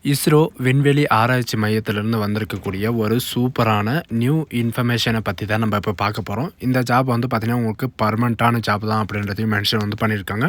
இஸ்ரோ விண்வெளி ஆராய்ச்சி மையத்திலிருந்து வந்திருக்கக்கூடிய ஒரு சூப்பரான நியூ இன்ஃபர்மேஷனை பற்றி தான் நம்ம இப்போ பார்க்க போகிறோம். இந்த ஜாப் வந்து பார்த்திங்கன்னா உங்களுக்கு பர்மனெண்ட்டான ஜாப் தான் அப்படின்றதையும் மென்ஷன் வந்து பண்ணியிருக்காங்க.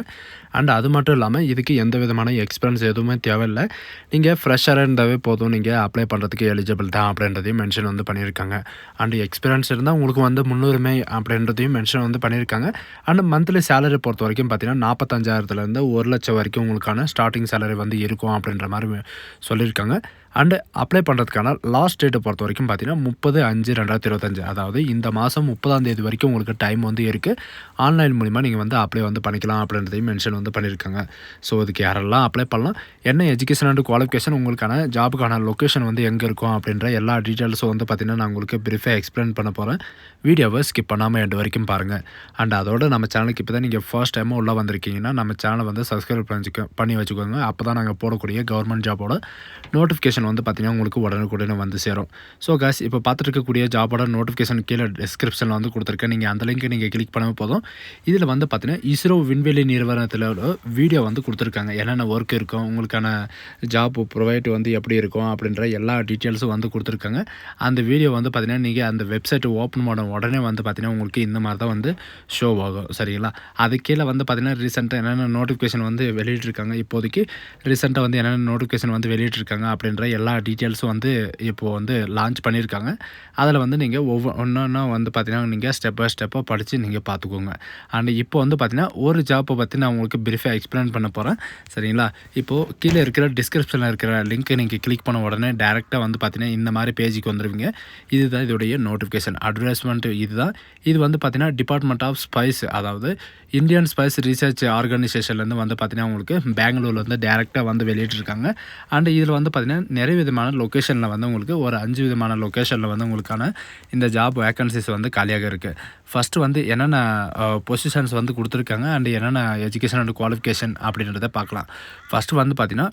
அண்ட் அது மட்டும் இல்லாமல் இதுக்கு எந்த விதமான எக்ஸ்பீரியன்ஸ் எதுவுமே தேவையில்லை. நீங்கள் ஃப்ரெஷராக இருந்தாவே போதும், நீங்கள் அப்ளை பண்ணுறதுக்கு எலிஜிபிள் தான் அப்படின்றதையும் மென்ஷன் வந்து பண்ணியிருக்காங்க. அண்ட் எக்ஸ்பீரியன்ஸ் இருந்தால் உங்களுக்கு வந்து முன்னுரிமை அப்படின்றதையும் மென்ஷன் வந்து பண்ணியிருக்காங்க. அண்ட் மந்த்லி சேலரி பொறுத்த வரைக்கும் பார்த்திங்கன்னா 45,000 1,00,000 வரைக்கும் உங்களுக்கான ஸ்டார்டிங் சேலரி வந்து இருக்கும் அப்படின்ற மாதிரி சொல்லியிருக்காங்க. அண்டு அப்ளை பண்ணுறதுக்கான லாஸ்ட் டேட்டை பொறுத்த வரைக்கும் பார்த்தீங்கன்னா 30/5/2025, அதாவது இந்த மாதம் 30ஆம் தேதி வரைக்கும் உங்களுக்கு டைம் வந்து இருக்குது. ஆன்லைன் மூலிமா நீங்கள் வந்து அப்ளை வந்து பண்ணிக்கலாம் அப்படின்றதையும் மென்ஷன் வந்து பண்ணியிருக்காங்க. ஸோ இதுக்கு யாரெல்லாம் அப்ளை பண்ணலாம், என்ன எஜுகேஷன் அண்ட் குவாலிஃபிகேஷன், உங்களுக்கான ஜாபுக்கான லொக்கேஷன் வந்து எங்கே இருக்கும் அப்படின்ற எல்லா டீட்டெயில்ஸும் வந்து பார்த்திங்கன்னா நான் உங்களுக்கு ப்ரீஃபாக எக்ஸ்பிளைன் பண்ண போகிறேன். வீடியோவை ஸ்கிப் பண்ணாமல் எண்டு வரைக்கும் பாருங்கள். அண்ட் அதோட நம்ம சேனலுக்கு இப்போ தான் நீங்கள் ஃபர்ஸ்ட் டைமாக உள்ளே வந்திருக்கீங்கன்னா நம்ம சேனலை வந்து சப்ஸ்கிரைப் பண்ணி வச்சுக்கோங்க. அப்போ தான் நாங்கள் போடக்கூடிய கவர்மெண்ட் ஜாபோட நோட்டிஃபிகேஷன் வந்து பார்த்திங்கன்னா உங்களுக்கு உடனுக்குடனே வந்து சேரும். ஸோ காய்ஸ், இப்போ பார்த்துட்டு இருக்கக்கூடிய ஜாபோட நோட்டிஃபிகேஷன் கீழே டிஸ்கிரிப்ஷனில் வந்து கொடுத்துருக்கேன். நீங்கள் அந்த லிங்க்கை நீங்கள் கிளிக் பண்ணவே போதும். இதில் வந்து பார்த்திங்கன்னா இஸ்ரோ விண்வெளி நிறுவனத்தில் வீடியோ வந்து கொடுத்துருக்காங்க. என்னென்ன ஒர்க் இருக்கும், உங்களுக்கான ஜாப் ப்ரொவைட் வந்து எப்படி இருக்கும் அப்படின்ற எல்லா டீட்டெயில்ஸும் வந்து கொடுத்துருக்காங்க. அந்த வீடியோ வந்து பார்த்திங்கன்னா நீங்கள் அந்த வெப்சைட்டை ஓப்பன் பண்ண உடனே வந்து பார்த்திங்கன்னா உங்களுக்கு இந்த மாதிரி தான் வந்து ஷோ ஆகும். சரிங்களா? அது கீழே வந்து பார்த்திங்கன்னா ரீசெண்டாக என்னென்ன நோட்டிஃபிகேஷன் வந்து வெளியிட்டிருக்காங்க, இப்போதைக்கு ரீசெண்டாக வந்து என்னென்ன நோட்டிஃபிகேஷன் வந்து வெளியிட்டிருக்காங்க அப்படின்ற எல்லா டீட்டெயில்ஸும் வந்து இப்போது வந்து லான்ச் பண்ணியிருக்காங்க. அதில் வந்து நீங்கள் ஒவ்வொன்றா வந்து பார்த்திங்கன்னா நீங்கள் ஸ்டெப் பை ஸ்டெப்பாக படித்து நீங்கள் பார்த்துக்கோங்க. அண்ட் இப்போ வந்து பார்த்திங்கன்னா ஒரு ஜாப்பை பற்றி நான் உங்களுக்கு ப்ரீஃபாக எக்ஸ்பிளைன் பண்ண போகிறேன். சரிங்களா? இப்போது கீழே இருக்கிற டிஸ்கிரிப்ஷனில் இருக்கிற லிங்க்கை நீங்கள் கிளிக் பண்ண உடனே டேரெக்டாக வந்து பார்த்திங்கன்னா இந்த மாதிரி பேஜுக்கு வந்துடுவீங்க. இதுதான் இதோடைய நோட்டிஃபிகேஷன் அட்வர்டைஸ்மெண்ட். இது வந்து பார்த்திங்கன்னா டிபார்ட்மெண்ட் ஆஃப் ஸ்பைஸ், அதாவது இந்தியன் ஸ்பைஸ் ரிசர்ச் ஆர்கனைசேஷன்லேருந்து வந்து பார்த்திங்கன்னா உங்களுக்கு பெங்களூரில் வந்து டேரெக்டாக வந்து வெளியிட்டிருக்காங்க. அண்ட் இதில் வந்து பார்த்திங்கன்னா நிறைய விதமான லொக்கேஷனில் வந்து உங்களுக்கு ஒரு 5 விதமான லொக்கேஷனில் வந்து உங்களுக்கான இந்த ஜாப் வேக்கன்சிஸ் வந்து காலியாக இருக்குது. ஃபஸ்ட்டு வந்து என்னென்ன பொசிஷன்ஸ் வந்து கொடுத்துருக்காங்க அண்ட் என்னென்ன எஜுகேஷன் அண்ட் குவாலிஃபிகேஷன் அப்படின்றத பார்க்கலாம். ஃபஸ்ட்டு வந்து பார்த்திங்கன்னா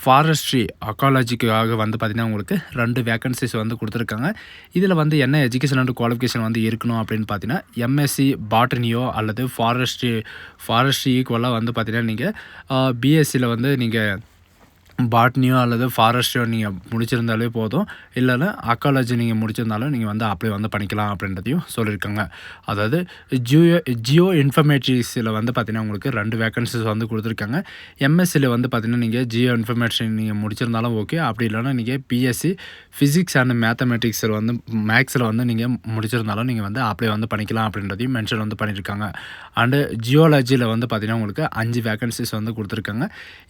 ஃபாரஸ்ட்ரி அக்காலஜிக்காக வந்து பார்த்திங்கன்னா உங்களுக்கு 2 வேக்கன்சிஸ் வந்து கொடுத்துருக்காங்க. இதில் வந்து என்ன எஜுகேஷன் அண்ட் குவாலிஃபிகேஷன் வந்து இருக்கணும் அப்படின்னு பார்த்தீங்கன்னா எம்எஸ்சி பாட்டனியோ அல்லது ஃபாரஸ்ட்ரி ஈக்குவலாக வந்து பார்த்திங்கன்னா நீங்கள் பிஎஸ்சியில் வந்து நீங்கள் பாட்னியோ அல்லது ஃபாரஸ்ட்ரியோ நீங்கள் முடிச்சிருந்தாலே போதும். இல்லைன்னா அக்காலஜி நீங்கள் முடிச்சிருந்தாலும் நீங்கள் வந்து அப்ளை வந்து பண்ணிக்கலாம் அப்படின்றதையும் சொல்லியிருக்காங்க. அதாவது ஜியோ இன்ஃபர்மேட்டிக்ஸில் வந்து பார்த்திங்கன்னா உங்களுக்கு 2 வேக்கன்சிஸ் வந்து கொடுத்துருக்காங்க. எம்எஸ்சியில் வந்து பார்த்திங்கன்னா நீங்கள் ஜியோ இன்ஃபர்மேஷன் நீங்கள் முடிச்சிருந்தாலும் ஓகே. அப்படி இல்லைனா நீங்கள் பிஎஸ்சி ஃபிசிக்ஸ் அண்ட் மேத்தமெட்டிக்ஸில் வந்து மேக்ஸில் வந்து நீங்கள் முடிச்சிருந்தாலும் நீங்கள் வந்து அப்ளை வந்து பண்ணிக்கலாம் அப்படின்றதையும் மென்ஷன் வந்து பண்ணியிருக்காங்க. அண்டு ஜியோலஜியில் வந்து பார்த்திங்கன்னா உங்களுக்கு 5 வேக்கன்சிஸ் வந்து கொடுத்துருக்காங்க.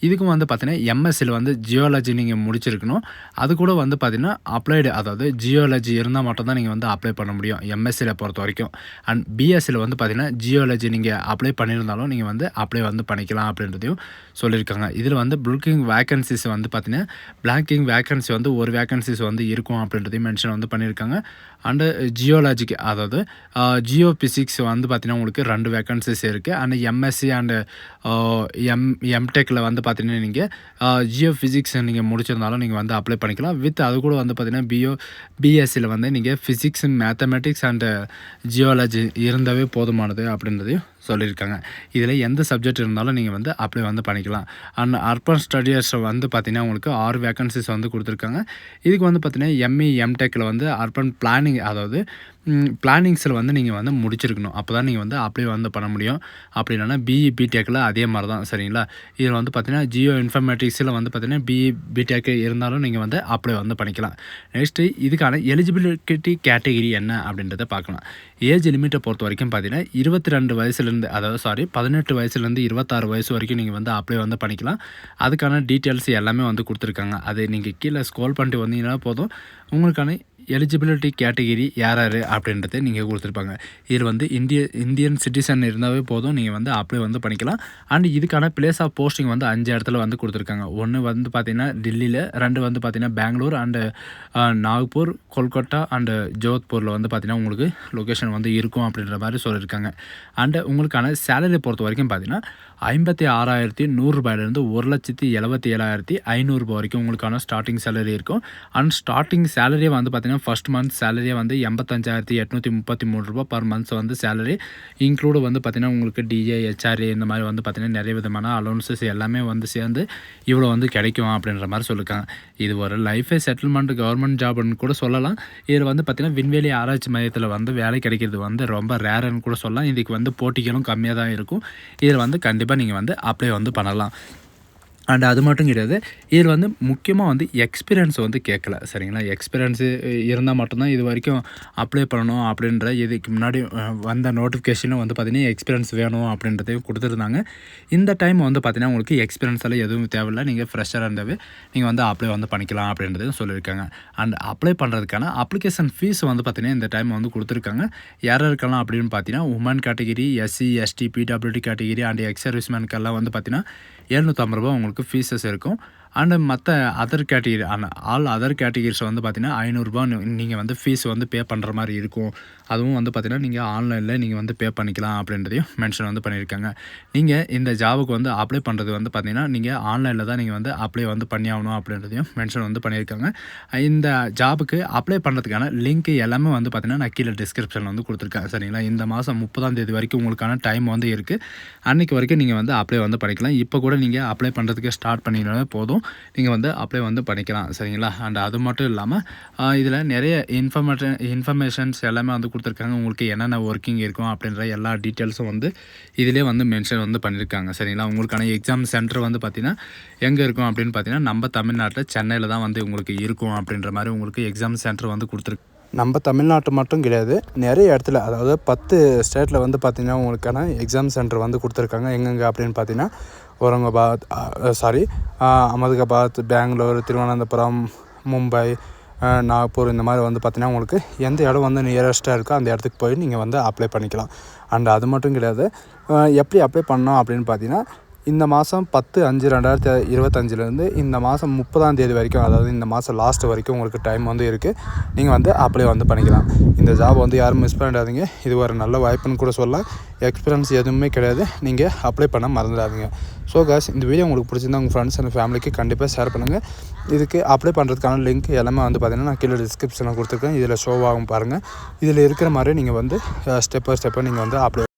இதுக்கும் வந்து பார்த்திங்கன்னா எம்எஸ்சியில் வந்து ஜியோலஜி நீங்கள் முடிச்சிருக்கணும். அது கூட வந்து பார்த்திங்கன்னா அப்ளைடு, அதாவது ஜியோலஜி இருந்தால் மட்டும்தான் நீங்கள் வந்து அப்ளை பண்ண முடியும் எம்எஸ்சியில் பொறுத்த வரைக்கும். அண்ட் பிஎஸ்சியில் வந்து பார்த்திங்கன்னா ஜியோலஜி நீங்கள் அப்ளை பண்ணியிருந்தாலும் நீங்கள் வந்து அப்ளை வந்து பண்ணிக்கலாம் அப்படின்றதையும் சொல்லியிருக்காங்க. இதில் வந்து பிளாங்கிங் வேக்கன்சிஸ் வந்து பார்த்திங்கன்னா பிளாங்கிங் வேக்கன்சி வந்து ஒரு வேக்கன்சிஸ் வந்து இருக்கும் அப்படின்றதையும் மென்ஷன் வந்து பண்ணியிருக்காங்க. அண்டு ஜியோலஜிக்கு, அதாவது ஜியோ பிசிக்ஸ் வந்து பார்த்திங்கன்னா உங்களுக்கு 2 வேக்கன்சிஸ் இருக்குது. அண்ட் எம்எஸ்சி அண்டு எம்டெக்கில் வந்து பார்த்திங்கன்னா நீங்கள் ஜியோ ஃபிசிக்ஸ் நீங்கள் முடிச்சிருந்தாலும் நீங்கள் வந்து அப்ளை பண்ணிக்கலாம். அது கூட வந்து பார்த்திங்கன்னா பிஎஸ்சியில் வந்து நீங்கள் ஃபிசிக்ஸ், மேத்தமெட்டிக்ஸ் அண்டு ஜியோலஜி இருந்தாவே போதுமானது அப்படின்றதையும் சொல்லியிருக்காங்க. இதில் எந்த சப்ஜெக்ட் இருந்தாலும் நீங்கள் வந்து அப்ளை வந்து பண்ணிக்கலாம். அண்ட் அர்பன் ஸ்டடியர்ஸ் வந்து பார்த்திங்கன்னா உங்களுக்கு 6 வேக்கன்சிஸ் வந்து கொடுத்துருக்காங்க. இதுக்கு வந்து பார்த்திங்கன்னா எம்இ எம்டெக்கில் வந்து அர்பன் பிளானிங், அதாவது பிளானிங்ஸில் வந்து நீங்கள் வந்து முடிச்சிருக்கணும். அப்போ தான் நீங்கள் வந்து அப்ளை வந்து பண்ண முடியும். அப்படி இல்லைனா பிஇ பிடெக்கில் அதே மாதிரி தான். சரிங்களா? இதில் வந்து பார்த்திங்கன்னா ஜியோ இன்ஃபர்மேட்டிக்ஸில் வந்து பார்த்திங்கன்னா பிஇ பிடெக் இருந்தாலும் நீங்கள் வந்து அப்ளை வந்து பண்ணிக்கலாம். நெக்ஸ்ட்டு இதுக்கான எலிஜிபிலிட்டி கேட்டகிரி என்ன அப்படின்றத பார்க்கலாம். ஏஜ் லிமிட்டை பொறுத்த வரைக்கும் பார்த்திங்கன்னா 22 வயசுலேருந்து, அதாவது 18 வயசுலேருந்து 26 வயசு வரைக்கும் நீங்கள் வந்து அப்ளை வந்து பண்ணிக்கலாம். அதுக்கான டீட்டெயில்ஸ் எல்லாமே வந்து கொடுத்துருக்காங்க. அது நீங்கள் கீழே ஸ்க்ரோல் பண்ணிட்டு வந்தீங்கன்னா போதும், உங்களுக்கான எலிஜிபிலிட்டி கேட்டகிரி யார் அப்படின்றத நீங்கள் கொடுத்துருப்பாங்க. இதில் வந்து இந்தியன் சிட்டிசன் இருந்தாவே போதும், நீங்கள் வந்து அப்ளை வந்து பண்ணிக்கலாம். அண்ட் இதுக்கான பிளேஸ் ஆஃப் போஸ்டிங் வந்து 5 இடத்துல வந்து கொடுத்துருக்காங்க. 1 வந்து பார்த்திங்கன்னா டெல்லியில், 2 வந்து பார்த்திங்கன்னா பெங்களூர் அண்டு நாக்பூர், கொல்கட்டா அண்டு ஜோத்பூரில் வந்து பார்த்திங்கன்னா உங்களுக்கு லொக்கேஷன் வந்து இருக்கும் அப்படின்ற மாதிரி சொல்லியிருக்காங்க. அண்டு உங்களுக்கான சேலரி பொறுத்த வரைக்கும் பார்த்திங்கன்னா ரூ. 56,100 1,77,500 வரைக்கும் உங்களுக்கான ஸ்டார்டிங் சேலரி இருக்கும். அண்ட் ஸ்டார்டிங் சேலரியே வந்து பார்த்தீங்கன்னா, ஃபர்ஸ்ட் மந்த் சேலரியே வந்து ரூ. 85,833 பர் மந்த்ஸ் வந்து சேலரி. இன்க்ளூடு வந்து பார்த்தீங்கன்னா, உங்களுக்கு டிஏ, ஹெச்ஆர்ஏ இந்த மாதிரி வந்து பார்த்தீங்கன்னா, நிறைய விதமான அலோன்சஸ் எல்லாமே வந்து சேர்ந்து இவ்வளோ வந்து கிடைக்கும் அப்படின்ற மாதிரி சொல்லியிருக்காங்க. இது ஒரு லைஃபே செட்டில்மெண்ட் கவர்மெண்ட் ஜாப்னு கூட சொல்லலாம். இதில் வந்து பார்த்தீங்கன்னா, விண்வெளி ஆராய்ச்சி மையத்தில் வந்து வேலை கிடைக்கிறது வந்து ரொம்ப ரேர்ன்னு கூட சொல்லலாம். இதுக்கு வந்து போட்டிகளும் கம்மியாக தான் இருக்கும். இதில் வந்து கண்டிப்பாக நீங்கள் வந்து அப்ளை வந்து பண்ணலாம். அண்ட் அது மட்டும் கிடையாது, இதில் வந்து முக்கியமாக வந்து எக்ஸ்பீரியன்ஸ் வந்து கேட்கல, சரிங்களா? எக்ஸ்பீரியன்ஸு இருந்தால் மட்டும்தான் இது வரைக்கும் அப்ளை பண்ணணும் அப்படின்ற இதுக்கு முன்னாடி வந்த நோட்டிஃபிகேஷனும் வந்து பார்த்திங்கன்னா எக்ஸ்பீரியன்ஸ் வேணும் அப்படின்றதையும் கொடுத்துருந்தாங்க. இந்த டைம் வந்து பார்த்திங்கன்னா உங்களுக்கு எக்ஸ்பீரியன்ஸ் எல்லாம் எதுவும் தேவையில்லை. நீங்கள் ஃப்ரெஷ்ஷராக இருந்தாவே நீங்கள் வந்து அப்ளை வந்து பண்ணிக்கலாம் அப்படின்றதையும் சொல்லியிருக்காங்க. அண்ட் அப்ளை பண்ணுறதுக்கான அப்ளிகேஷன் ஃபீஸ் வந்து பார்த்திங்கன்னா இந்த டைம் வந்து கொடுத்துருக்காங்க. யாரெல்லாம் அப்படின்னு பார்த்தீங்கன்னா, women category, SC, ST, PWD category and ex சர்வீஸ்மேனுக்கெல்லாம் வந்து பார்த்திங்கன்னா ரூ. 750 உங்களுக்கு ஃபீஸஸ் இருக்கும். அண்டு மற்ற other category all other categories வந்து பார்த்திங்கன்னா ரூ. 500 நீங்கள் வந்து ஃபீஸ் வந்து பே பண்ணுற மாதிரி இருக்கும். அதுவும் வந்து பார்த்திங்கன்னா நீங்கள் ஆன்லைனில் நீங்கள் வந்து பே பண்ணிக்கலாம் அப்படின்றதையும் மென்ஷன் வந்து பண்ணியிருக்காங்க. நீங்கள் இந்த ஜாபுக்கு வந்து அப்ளை பண்ணுறது வந்து பார்த்திங்கன்னா, நீங்கள் ஆன்லைனில் தான் நீங்கள் வந்து அப்ளை வந்து பண்ணி ஆகணும் அப்படின்றதையும் மென்ஷன் வந்து பண்ணியிருக்காங்க. இந்த ஜாபுக்கு அப்ளை பண்ணுறதுக்கான லிங்க் எல்லாமே வந்து பார்த்திங்கன்னா நான் கீழே டிஸ்கிரிப்ஷனில் வந்து கொடுத்துருக்கேன், சரிங்களா? இந்த மாதம் 30ஆம் தேதி வரைக்கும் உங்களுக்கான டைம் வந்து இருக்குது. அன்றைக்கு வரைக்கும் நீங்கள் வந்து அப்ளை வந்து பண்ணிக்கலாம். இப்போ கூட நீங்கள் அப்ளை பண்ணுறதுக்கு ஸ்டார்ட் பண்ணினாலே போதும், நீங்கள் வந்து அப்ளை வந்து பண்ணிக்கலாம், சரிங்களா? அண்ட் அது மட்டும் இல்லாமல் இதில் நிறைய இன்ஃபர்மேஷன்ஸ் எல்லாமே வந்து கொடுத்துருக்காங்க. உங்களுக்கு என்னென்ன ஒர்க்கிங் இருக்கும் அப்படின்ற எல்லா டீட்டெயில்ஸும் வந்து இதிலே வந்து மென்ஷன் வந்து பண்ணியிருக்காங்க, சரிங்களா? உங்களுக்கான எக்ஸாம் சென்டர் வந்து பார்த்திங்கன்னா எங்கே இருக்கும் அப்படின்னு பார்த்தீங்கன்னா, நம்ம தமிழ்நாட்டில் சென்னையில் தான் வந்து உங்களுக்கு இருக்கும் அப்படின்ற மாதிரி உங்களுக்கு எக்ஸாம் சென்டர் வந்து கொடுத்துருக்கு. நம்ம தமிழ்நாட்டு மட்டும் கிடையாது, நிறைய இடத்துல, அதாவது 10 ஸ்டேட்டில் வந்து பார்த்திங்கன்னா உங்களுக்கான எக்ஸாம் சென்டர் வந்து கொடுத்துருக்காங்க. எங்கெங்கே அப்படின்னு பார்த்தீங்கன்னா, ஒரங்காபாத், அகமதாபாத், பெங்களூர், திருவனந்தபுரம், மும்பை, நாக்பூர் இந்த மாதிரி வந்து பார்த்திங்கன்னா உங்களுக்கு எந்த இடம் வந்து நியரஸ்ட்டாக இருக்கோ அந்த இடத்துக்கு போய் நீங்கள் வந்து அப்ளை பண்ணிக்கலாம். அண்ட் அது மட்டும் கிடையாது, எப்படி அப்ளை பண்ணோம் அப்படின்னு பார்த்தீங்கன்னா, இந்த மாதம் 10/5/2025 இந்த மாதம் 30ஆம் தேதி வரைக்கும், அதாவது இந்த மாதம் லாஸ்ட் வரைக்கும் உங்களுக்கு டைம் வந்து இருக்குது. நீங்கள் வந்து அப்ளை வந்து பண்ணிக்கலாம். இந்த ஜாப் வந்து யாரும் மிஸ் பண்ணிடாதீங்க. இது ஒரு நல்ல வாய்ப்புன்னு கூட சொல்லலாம். எக்ஸ்பீரியன்ஸ் எதுவுமே கிடையாது. நீங்கள் அப்ளை பண்ண மறந்துடாதீங்க. ஸோ காய்ஸ், இந்த வீடியோ உங்களுக்கு பிடிச்சிருந்தா உங்கள் ஃப்ரெண்ட்ஸ் அண்ட் ஃபேமிலிக்கு கண்டிப்பாக ஷேர் பண்ணுங்கள். இதுக்கு அப்ளை பண்ணுறதுக்கான லிங்க் எல்லாமே வந்து பார்த்திங்கன்னா நான் கீழே டிஸ்கிரிப்ஷனில் கொடுத்துருக்கேன். இதில் ஷோவாகும் பாருங்கள். இதில் இருக்கிற மாதிரி நீங்கள் வந்து ஸ்டெப் பை ஸ்டெப்பாக நீங்கள் வந்து அப்ளை